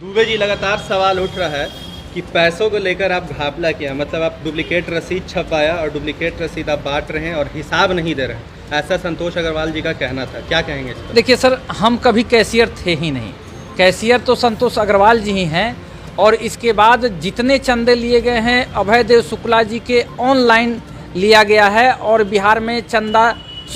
दुबे जी, लगातार सवाल उठ रहा है कि पैसों को लेकर आप घपला किया, मतलब आप डुप्लीकेट रसीद छपवाया और डुप्लीकेट रसीद आप बांट रहे हैं और हिसाब नहीं दे रहे हैं, ऐसा संतोष अग्रवाल जी का कहना था। क्या कहेंगे इस पर? देखिए सर, हम कभी कैशियर थे ही नहीं। कैशियर तो संतोष अग्रवाल जी ही हैं। और इसके बाद जितने चंदे लिए गए हैं अभय देव शुक्ला जी के ऑनलाइन लिया गया है और बिहार में चंदा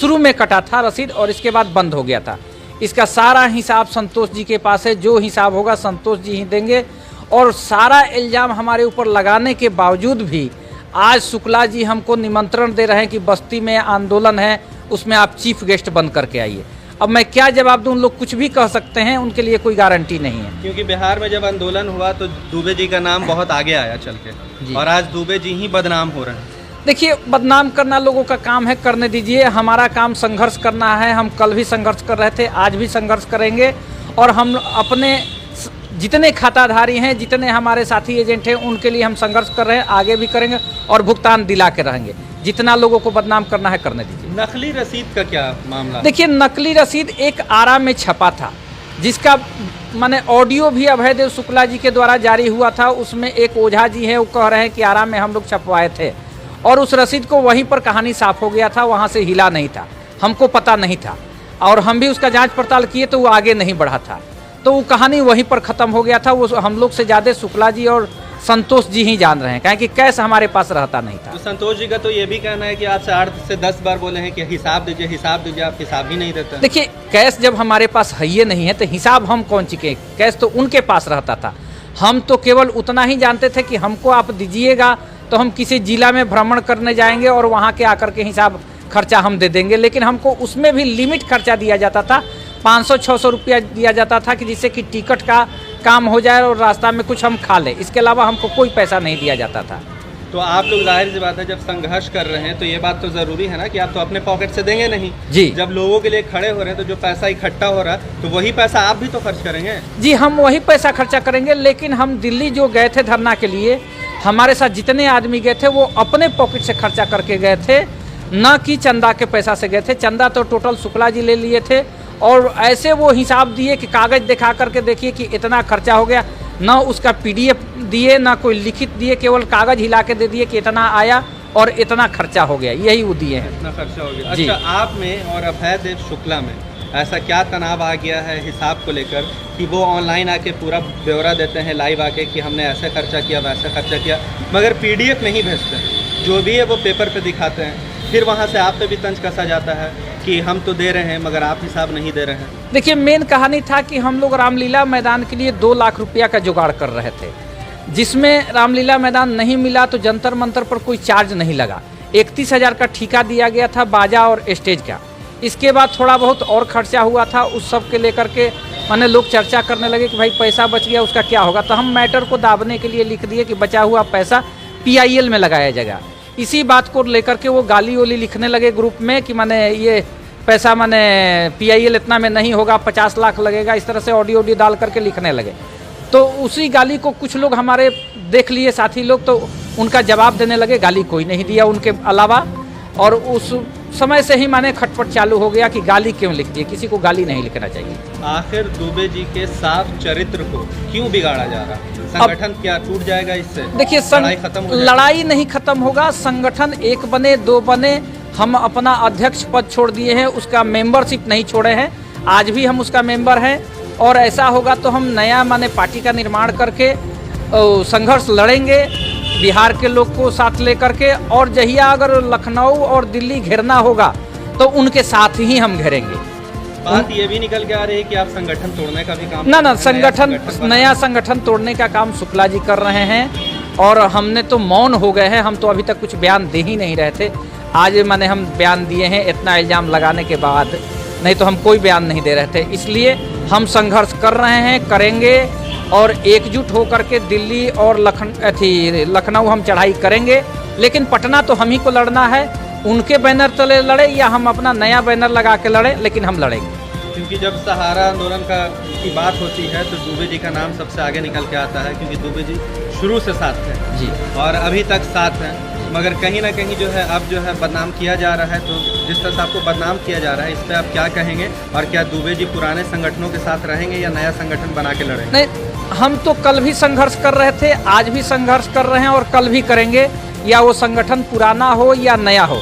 शुरू में कटा था रसीद और इसके बाद बंद हो गया था। इसका सारा हिसाब संतोष जी के पास है। जो हिसाब होगा संतोष जी ही देंगे। और सारा इल्ज़ाम हमारे ऊपर लगाने के बावजूद भी आज शुक्ला जी हमको निमंत्रण दे रहे हैं कि बस्ती में आंदोलन है, उसमें आप चीफ गेस्ट बन करके आइए। अब मैं क्या जवाब दूं? उन लोग कुछ भी कह सकते हैं, उनके लिए कोई गारंटी नहीं है। क्योंकि बिहार में जब आंदोलन हुआ तो दुबे जी का नाम बहुत आगे आया चल के, और आज दुबे जी ही बदनाम हो रहे हैं। देखिए, बदनाम करना लोगों का काम है, करने दीजिए। हमारा काम संघर्ष करना है। हम कल भी संघर्ष कर रहे थे, आज भी संघर्ष करेंगे। और हम अपने जितने खाताधारी हैं, जितने हमारे साथी एजेंट हैं, उनके लिए हम संघर्ष कर रहे हैं, आगे भी करेंगे और भुगतान दिला के रहेंगे। जितना लोगों को बदनाम करना है करने दीजिए। नकली रसीद का क्या मामला? देखिए, नकली रसीद एक आरा में छपा था, जिसका माने ऑडियो भी अभय देव शुक्ला जी के द्वारा जारी हुआ था। उसमें एक ओझा जी हैं, वो कह रहे हैं कि आरा में हम लोग छपवाए थे और उस रसीद को वहीं पर कहानी साफ हो गया था, वहाँ से हिला नहीं था, हमको पता नहीं था। और हम भी उसका जांच पड़ताल किए तो वो आगे नहीं बढ़ा था, तो वो कहानी वहीं पर ख़त्म हो गया था। वो हम लोग से ज़्यादा शुक्ला जी और संतोष जी ही जान रहे हैं, कहें कि कैश हमारे पास रहता नहीं था। तो संतोष जी का तो ये भी कहना है कि आपसे 8 से 10 बार बोले हैं कि हिसाब दीजिए, हिसाब दीजिए, आप हिसाब ही नहीं देते। देखिए, कैश जब हमारे पास है ये नहीं है तो हिसाब हम कौन चुके? कैश तो उनके पास रहता था। हम तो केवल उतना ही जानते थे कि हमको आप दीजिएगा तो हम किसी जिला में भ्रमण करने जाएंगे और वहाँ के आकर के हिसाब खर्चा हम दे देंगे। लेकिन हमको उसमें भी लिमिट खर्चा दिया जाता था, 500-600 रुपया दिया जाता था कि जिससे कि टिकट का काम हो जाए और रास्ता में कुछ हम खा लें। इसके अलावा हमको कोई पैसा नहीं दिया जाता था। तो आप लोग, जाहिर सी बात है, जब संघर्ष कर रहे हैं तो ये बात तो ज़रूरी है ना कि आप तो अपने पॉकेट से देंगे नहीं जी। जब लोगों के लिए खड़े हो रहे हैं तो जो पैसा इकट्ठा हो रहा है तो वही पैसा आप भी तो खर्च करेंगे। जी, हम वही पैसा खर्चा करेंगे। लेकिन हम दिल्ली जो गए थे धरना के लिए, हमारे साथ जितने आदमी गए थे वो अपने पॉकेट से खर्चा करके गए थे, न कि चंदा के पैसा से गए थे। चंदा तो टोटल शुक्ला जी ले लिए थे और ऐसे वो हिसाब दिए कि कागज़ दिखा करके देखिए कि इतना खर्चा हो गया। न उसका PDF दिए, ना कोई लिखित दिए, केवल कागज़ हिला के दे दिए कि इतना आया और इतना खर्चा हो गया, यही वो दिए हैं। इतना खर्चा हो गया। अच्छा, आप में और अभय देव शुक्ला में ऐसा क्या तनाव आ गया है हिसाब को लेकर कि वो ऑनलाइन आके पूरा ब्यौरा देते हैं, लाइव आके कि हमने ऐसे खर्चा किया, वैसे खर्चा किया, मगर PDF नहीं भेजते हैं? जो भी है वो पेपर पे दिखाते हैं। फिर वहाँ से आप पे भी तंज कसा जाता है कि हम तो दे रहे हैं मगर आप हिसाब नहीं दे रहे हैं। देखिए, मेन कहानी था कि हम लोग रामलीला मैदान के लिए 2 लाख रुपया का जुगाड़ कर रहे थे, जिसमें रामलीला मैदान नहीं मिला तो जंतर मंतर पर कोई चार्ज नहीं लगा। 31,000 का ठेका दिया गया था बाजा और स्टेज का। इसके बाद थोड़ा बहुत और खर्चा हुआ था, उस सब के लेकर के माने लोग चर्चा करने लगे कि भाई पैसा बच गया, उसका क्या होगा। तो हम मैटर को दाबने के लिए लिख दिए कि बचा हुआ पैसा PIL में लगाया जाएगा। इसी बात को लेकर के वो गाली वाली लिखने लगे ग्रुप में कि माने ये पैसा माने PIL इतना में नहीं होगा, 50 लाख लगेगा। इस तरह से ऑडियो डाल करके लिखने लगे। तो उसी गाली को कुछ लोग हमारे देख लिए साथी लोग, तो उनका जवाब देने लगे। गाली कोई नहीं दिया उनके अलावा। और उस समय से ही माने खटपट चालू हो गया कि गाली क्यों लिख दिए, किसी को गाली नहीं लिखना चाहिए। आखिर दुबे जी के साफ चरित्र को क्यों बिगाड़ा जा रहा है? संगठन क्या टूट जाएगा इससे? देखिए, लड़ाई नहीं खत्म होगा। संगठन 1 बने 2 बने, हम अपना अध्यक्ष पद छोड़ दिए हैं, उसका मेंबरशिप नहीं छोड़े हैं, आज भी हम उसका मेंबर हैं। और ऐसा होगा तो हम नया माने पार्टी का निर्माण करके संघर्ष लड़ेंगे बिहार के लोग को साथ लेकर के। और जहिया अगर लखनऊ और दिल्ली घेरना होगा तो उनके साथ ही हम घेरेंगे। बात ये भी निकल के आ रही है कि आप संगठन तोड़ने का भी काम ना नया संगठन तोड़ने का काम शुक्ला जी कर रहे हैं। और हमने तो मौन हो गए हैं, हम तो अभी तक कुछ बयान दे ही नहीं रहे थे। आज माने हम बयान दिए हैं इतना इल्ज़ाम लगाने के बाद, नहीं तो हम कोई बयान नहीं दे रहे थे। इसलिए हम संघर्ष कर रहे हैं, करेंगे और एकजुट होकर के दिल्ली और लखनऊ हम चढ़ाई करेंगे। लेकिन पटना तो हम ही को लड़ना है। उनके बैनर तले लड़े या हम अपना नया बैनर लगा के लड़े, लेकिन हम लड़ेंगे। क्योंकि जब सहारा आंदोलन की बात होती है तो दुबे जी का नाम सबसे आगे निकल के आता है, क्योंकि दुबे जी शुरू से साथ थे जी और अभी तक साथ हैं। मगर कहीं ना कहीं जो है अब जो है बदनाम किया जा रहा है। तो जिस तरह से आपको बदनाम किया जा रहा है, इस पर आप क्या कहेंगे? और क्या दुबे जी पुराने संगठनों के साथ रहेंगे या नया संगठन बना के लड़ेंगे? नहीं, हम तो कल भी संघर्ष कर रहे थे, आज भी संघर्ष कर रहे हैं और कल भी करेंगे, या वो संगठन पुराना हो या नया हो।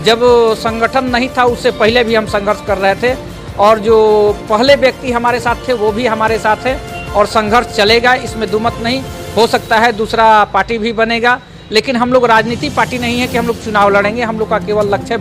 जब संगठन नहीं था उससे पहले भी हम संघर्ष कर रहे थे, और जो पहले व्यक्ति हमारे साथ थे वो भी हमारे साथ है, और संघर्ष चलेगा, इसमें दुमत नहीं। हो सकता है दूसरा पार्टी भी बनेगा, लेकिन हम लोग राजनीति पार्टी नहीं है कि हम लोग चुनाव लड़ेंगे। हम लोग का केवल लक्ष्य है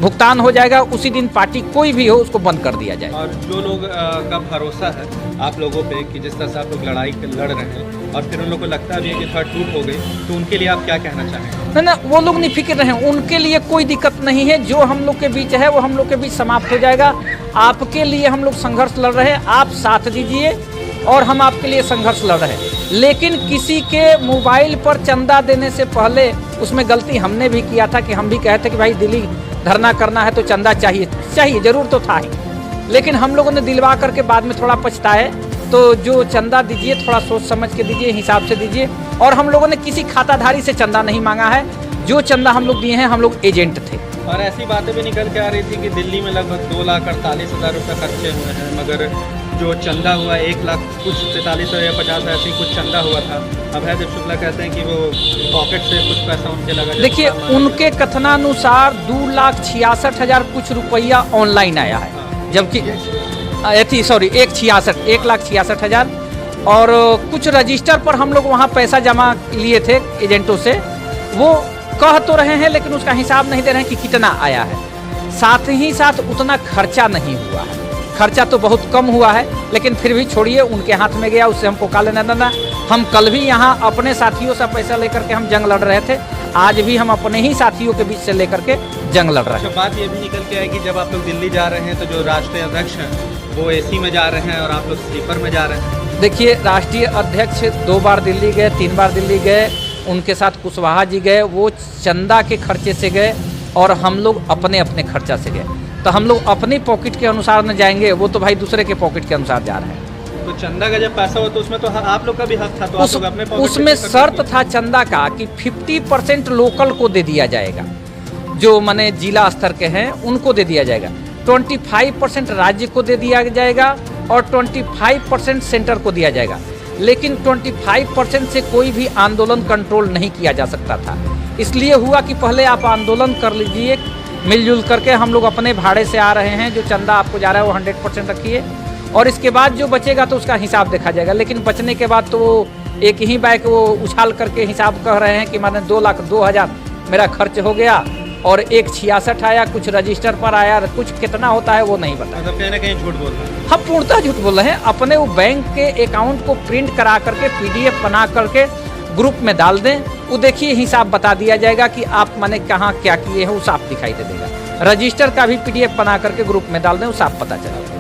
भुगतान हो जाएगा, उसी दिन पार्टी कोई भी हो उसको बंद कर दिया जाए। और जो लोग का भरोसा है आप लोगों पे कि जिस तरह से आप लोग लड़ाई लड़ रहे हैं और फिर उन लोगों को लगता भी है कि थोड़ा टूट हो गई, तो उनके लिए आप क्या कहना चाहेंगे? ना वो लोग नहीं फिक्र रहे, उनके लिए कोई दिक्कत नहीं है। जो हम लोग के बीच है वो हम लोग के बीच समाप्त हो जाएगा। आपके लिए हम लोग संघर्ष लड़ रहे हैं, आप साथ दीजिए और हम आपके लिए संघर्ष लड़ रहे हैं। लेकिन किसी के मोबाइल पर चंदा देने से पहले उसमें गलती हमने भी किया था कि हम भी कहे थे कि भाई दिल्ली धरना करना है तो चंदा चाहिए जरूर तो था ही, लेकिन हम लोगों ने दिलवा करके बाद में थोड़ा पछताए। तो जो चंदा दीजिए थोड़ा सोच समझ के दीजिए, हिसाब से दीजिए। और हम लोगों ने किसी खाताधारी से चंदा नहीं मांगा है, जो चंदा हम लोग दिए हैं हम लोग एजेंट थे। और ऐसी बातें भी निकल के आ रही थी कि दिल्ली में लगभग 2,48,000 रुपये खर्चे हुए हैं, मगर जो चंदा हुआ 1 लाख कुछ 43 या 50 ऐसे ही कुछ चंदा हुआ था। अभयदेव शुक्ला कहते हैं कि वो पॉकेट से कुछ पैसा उनके लगा। देखिए उनके कथनानुसार 2,66,000 कुछ रुपया ऑनलाइन आया है, जबकि 1,66,000 और कुछ रजिस्टर पर हम लोग वहाँ पैसा जमा लिए थे एजेंटों से। वो कह तो रहे हैं लेकिन उसका हिसाब नहीं दे रहे हैं कि कितना आया है। साथ ही साथ उतना खर्चा नहीं हुआ है, खर्चा तो बहुत कम हुआ है, लेकिन फिर भी छोड़िए, उनके हाथ में गया, उससे हमको का लेना देना। हम कल भी यहाँ अपने साथियों से पैसा लेकर के हम जंग लड़ रहे थे, आज भी हम अपने ही साथियों के बीच से लेकर के जंग लड़ रहे हैं। बात ये भी निकल के आएगी जब आप लोग दिल्ली जा रहे हैं तो जो राष्ट्रीय अध्यक्ष हैं वो AC में जा रहे हैं और आप लोग स्लीपर में जा रहे हैं। देखिए राष्ट्रीय अध्यक्ष 2 बार दिल्ली गए, 3 बार दिल्ली गए, उनके साथ कुशवाहा जी गए, वो चंदा के खर्चे से गए और हम लोग अपने अपने खर्चा से गए। तो हम लोग अपनी पॉकेट के अनुसार न जाएंगे, वो तो भाई दूसरे के पॉकेट के अनुसार जा रहे हैं। तो चंदा का जब पैसा हो तो उसमें तो आप लोग का भी हक था, तो आप लोग अपने पॉकेट उसमें शर्त था चंदा का कि 50% लोकल को दे दिया जाएगा, जो माने जिला स्तर के हैं उनको दे दिया जाएगा, 25% राज्य को दे दिया जाएगा और 25% सेंटर को दिया जाएगा। लेकिन 25% से कोई भी आंदोलन कंट्रोल नहीं किया जा सकता था। इसलिए हुआ कि पहले आप आंदोलन कर लीजिए मिलजुल करके, हम लोग अपने भाड़े से आ रहे हैं, जो चंदा आपको जा रहा है वो 100% रखिए और इसके बाद जो बचेगा तो उसका हिसाब देखा जाएगा। लेकिन बचने के बाद तो एक ही बैग वो उछाल करके हिसाब कह रहे हैं कि मैंने 2,02,000 मेरा खर्च हो गया और 1,66 आया, कुछ रजिस्टर पर आया, कुछ कितना होता है वो नहीं पता। मतलब कहीं ना कहीं झूठ बोल रहे हैं। हम पूर्णतः झूठ बोल रहे हैं। अपने वो बैंक के अकाउंट को प्रिंट करा करके PDF बना करके ग्रुप में डाल दें, वो देखिए हिसाब बता दिया जाएगा कि आप माने कहाँ क्या किए हैं, वो साफ दिखाई दे देगा। रजिस्टर का भी PDF बना करके ग्रुप में डाल दें, वो साफ पता चलेगा।